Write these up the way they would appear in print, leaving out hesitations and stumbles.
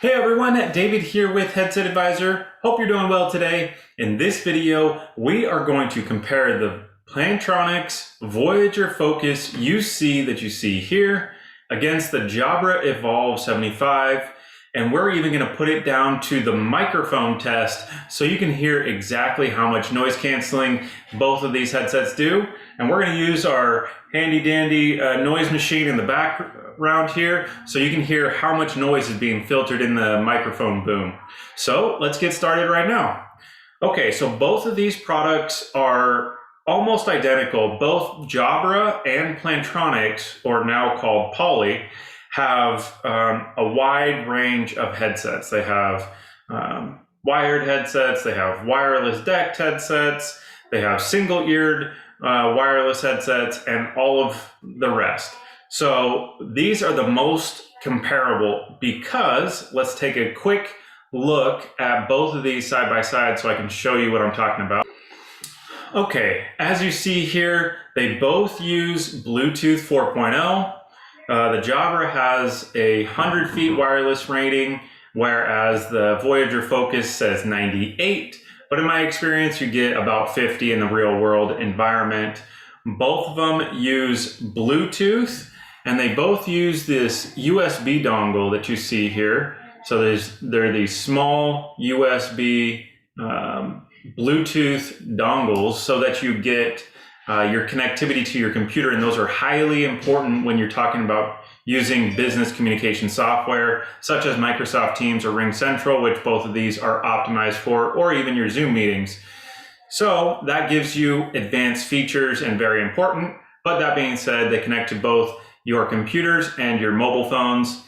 Hey everyone, David here with Headset Advisor. Hope you're doing well today. In this video, we are going to compare the Plantronics Voyager Focus UC that you see here against the Jabra Evolve 75. And we're even going to put it down to the microphone test so you can hear exactly how much noise canceling both of these headsets do. And we're going to use our handy dandy noise machine in the background here so you can hear how much noise is being filtered in the microphone boom. So let's get started right now. Okay, so both of these products are almost identical. Both Jabra and Plantronics, or now called Poly, have a wide range of headsets. They have wired headsets, they have wireless DECT headsets, they have single-eared wireless headsets, and all of the rest. So these are the most comparable because let's take a quick look at both of these side by side so I can show you what I'm talking about. Okay, as you see here, they both use Bluetooth 4.0. The Jabra has a 100 feet wireless rating, whereas the Voyager Focus says 98. But in my experience, you get about 50 in the real world environment. Both of them use Bluetooth, and they both use this USB dongle that you see here. So there are these small USB Bluetooth dongles so that you get your connectivity to your computer, and those are highly important when you're talking about using business communication software such as Microsoft Teams or RingCentral, which both of these are optimized for, or even your Zoom meetings. So that gives you advanced features and very important. But that being said, they connect to both your computers and your mobile phones.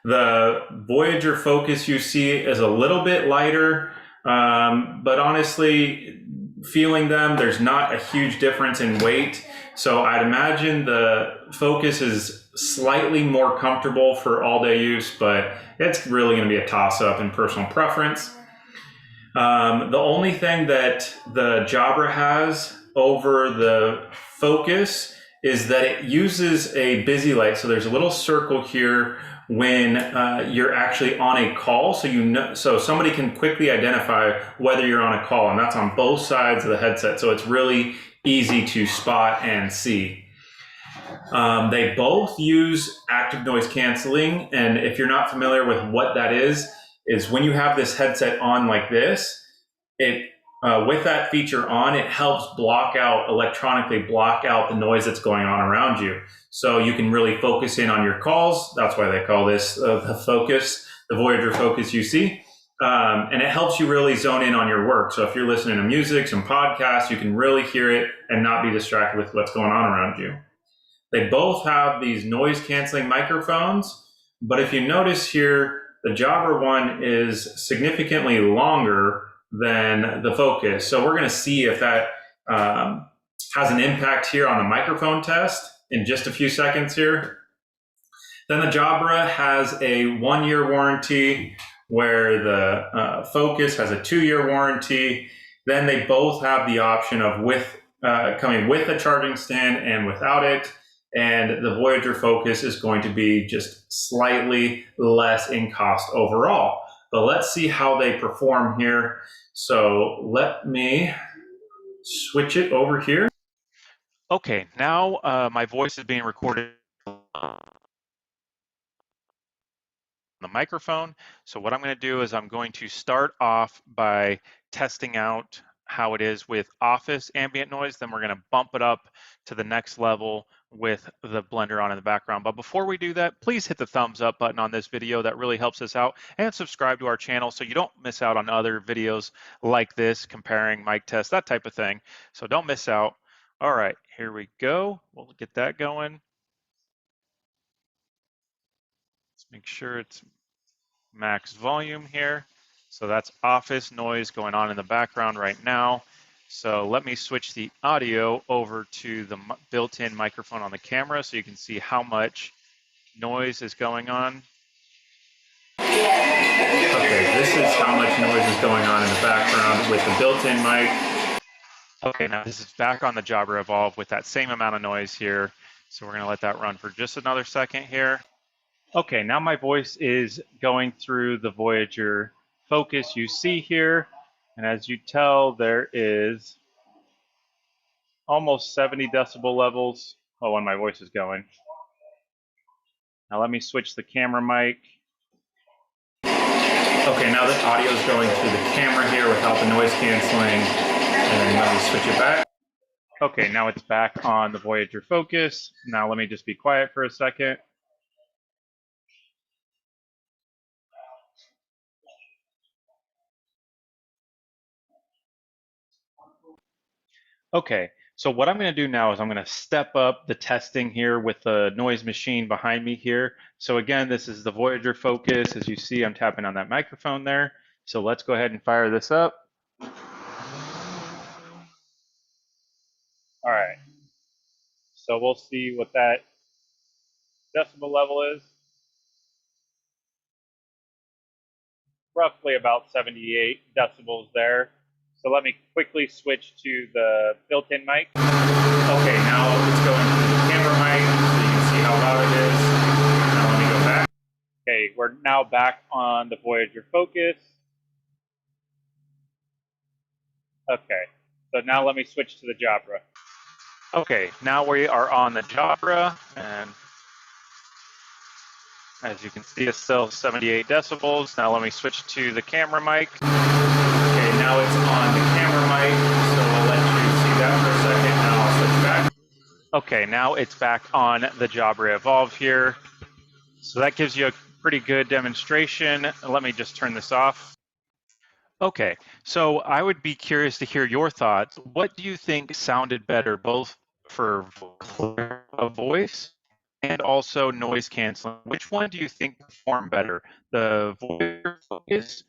The Voyager Focus UC is a little bit lighter, but honestly, feeling them, there's not a huge difference in weight. So I'd imagine the Focus is slightly more comfortable for all-day use, but it's really going to be a toss-up in personal preference. The only thing that the Jabra has over the Focus is that it uses a busy light. So there's a little circle here when you're actually on a call, so somebody can quickly identify whether you're on a call, and that's on both sides of the headset. So it's really easy to spot and see. They both use active noise canceling, and if you're not familiar with what that is when you have this headset on like this, with that feature on, it helps electronically block out the noise that's going on around you. So you can really focus in on your calls. That's why they call this the Focus, the Voyager Focus UC. And it helps you really zone in on your work. So if you're listening to music, some podcasts, you can really hear it and not be distracted with what's going on around you. They both have these noise canceling microphones, but if you notice here, the Jabra one is significantly longer than the Focus. So we're going to see if that has an impact here on the microphone test in just a few seconds here. Then the Jabra has a 1-year warranty, where the Focus has a 2-year warranty. Then they both have the option of coming with a charging stand and without it. And the Voyager Focus is going to be just slightly less in cost overall. But let's see how they perform here. So let me switch it over here. Okay, now my voice is being recorded on the microphone. So what I'm going to do is I'm going to start off by testing out how it is with office ambient noise. Then we're going to bump it up to the next level with the blender on in the background. But before we do that, please hit the thumbs up button on this video. That really helps us out, and subscribe to our channel so you don't miss out on other videos like this, comparing mic tests, that type of thing. So don't miss out. All right, here we go. We'll get that going. Let's make sure it's max volume here. So that's office noise going on in the background right now. So let me switch the audio over to the built-in microphone on the camera so you can see how much noise is going on. Okay, this is how much noise is going on in the background with the built-in mic. Okay, now this is back on the Jabra Evolve with that same amount of noise here. So we're going to let that run for just another second here. Okay, now my voice is going through the Voyager Focus UC here, and as you tell, there is almost 70 decibel levels. Oh, when my voice is going. Now let me switch the camera mic. Okay, now the audio is going through the camera here without the noise canceling, and then let me switch it back. Okay, now it's back on the Voyager Focus. Now let me just be quiet for a second. Okay, so what I'm going to do now is I'm going to step up the testing here with the noise machine behind me here. So again, this is the Voyager Focus. As you see, I'm tapping on that microphone there. So let's go ahead and fire this up. All right, so we'll see what that decibel level is. Roughly about 78 decibels there. So let me quickly switch to the built-in mic. Okay, now it's going through the camera mic so you can see how loud it is. Now let me go back. Okay, we're now back on the Voyager Focus. Okay, so now let me switch to the Jabra. Okay, now we are on the Jabra, and as you can see, it's still 78 decibels. Now let me switch to the camera mic. Okay, now it's on the camera mic, so I'll let you see that for a second. Now I'll switch back. Okay, now it's back on the Jabra Evolve here. So that gives you a pretty good demonstration. Let me just turn this off. Okay, so I would be curious to hear your thoughts. What do you think sounded better, both for clear of voice and also noise canceling? Which one do you think performed better, the Voyager Focus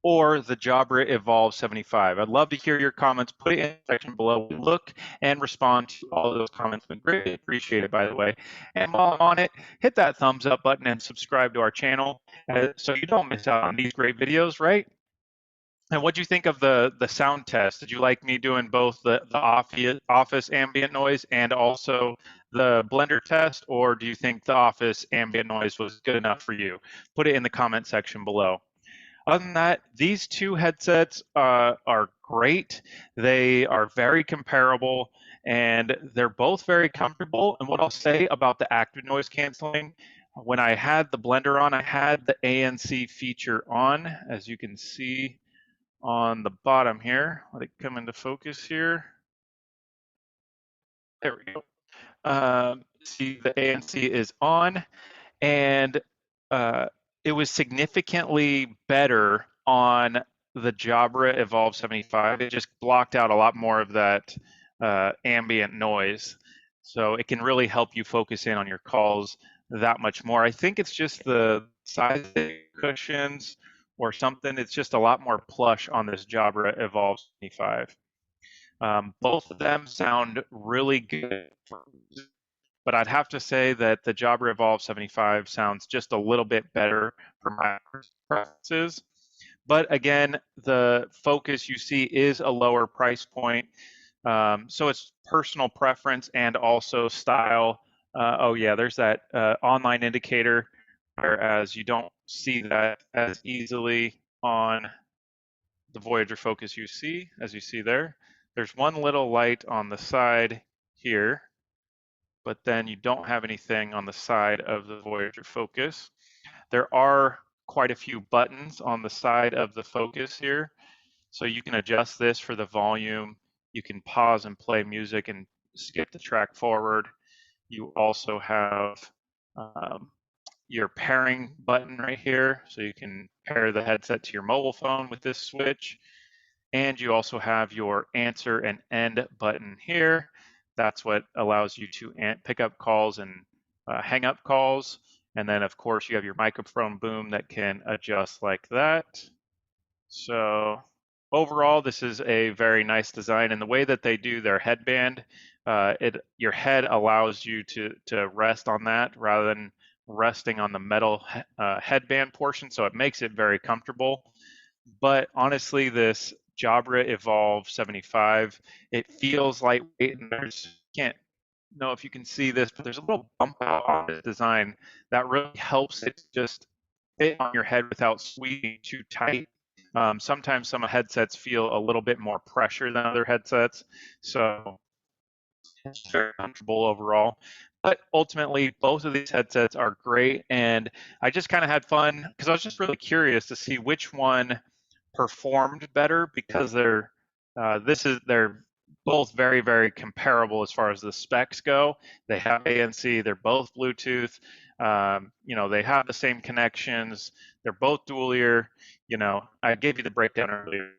or the Jabra Evolve 75? I'd love to hear your comments. Put it in the section below. Look and respond to all of those comments. Been greatly appreciated, by the way. And while I'm on it, hit that thumbs up button and subscribe to our channel so you don't miss out on these great videos, right? And what do you think of the sound test? Did you like me doing both the office ambient noise and also the blender test, or do you think the office ambient noise was good enough for you? Put it in the comment section below. Other than that, these two headsets are great. They are very comparable and they're both very comfortable. And what I'll say about the active noise canceling, when I had the blender on, I had the ANC feature on, as you can see on the bottom here. Let it come into focus here. There we go. See, the ANC is on, and it was significantly better on the Jabra Evolve 75. It just blocked out a lot more of that ambient noise. So it can really help you focus in on your calls that much more. I think it's just the size of the cushions or something. It's just a lot more plush on this Jabra Evolve 75. Both of them sound really good, but I'd have to say that the Jabra Evolve 75 sounds just a little bit better for my preferences. But again, the Focus UC is a lower price point. So it's personal preference and also style. Oh yeah, there's that online indicator, whereas you don't see that as easily on the Voyager Focus UC, as you see there. There's one little light on the side here, but then you don't have anything on the side of the Voyager Focus. There are quite a few buttons on the side of the Focus here. So you can adjust this for the volume. You can pause and play music and skip the track forward. You also have your pairing button right here. So you can pair the headset to your mobile phone with this switch. And you also have your answer and end button here. That's what allows you to pick up calls and hang up calls. And then of course you have your microphone boom that can adjust like that. So overall, this is a very nice design. And the way that they do their headband, your head allows you to rest on that rather than resting on the metal headband portion. So it makes it very comfortable. But honestly, this Jabra Evolve 75, it feels lightweight, and there's can't know if you can see this, but there's a little bump out on this design that really helps it just fit on your head without squeezing too tight. Sometimes some headsets feel a little bit more pressure than other headsets, so it's very comfortable overall. But ultimately, both of these headsets are great, and I just kind of had fun because I was just really curious to see which one performed better because they're both very very comparable as far as the specs go. They have ANC, they're both Bluetooth. They have the same connections. They're both dual ear. I gave you the breakdown earlier.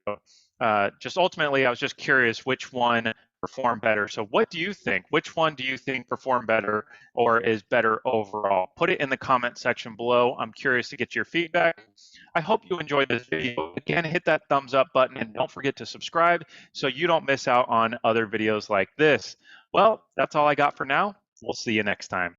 Just ultimately, I was just curious which one performed better. So, what do you think? Which one do you think performed better or is better overall? Put it in the comment section below. I'm curious to get your feedback. I hope you enjoyed this video. Again, hit that thumbs up button and don't forget to subscribe so you don't miss out on other videos like this. Well, that's all I got for now. We'll see you next time.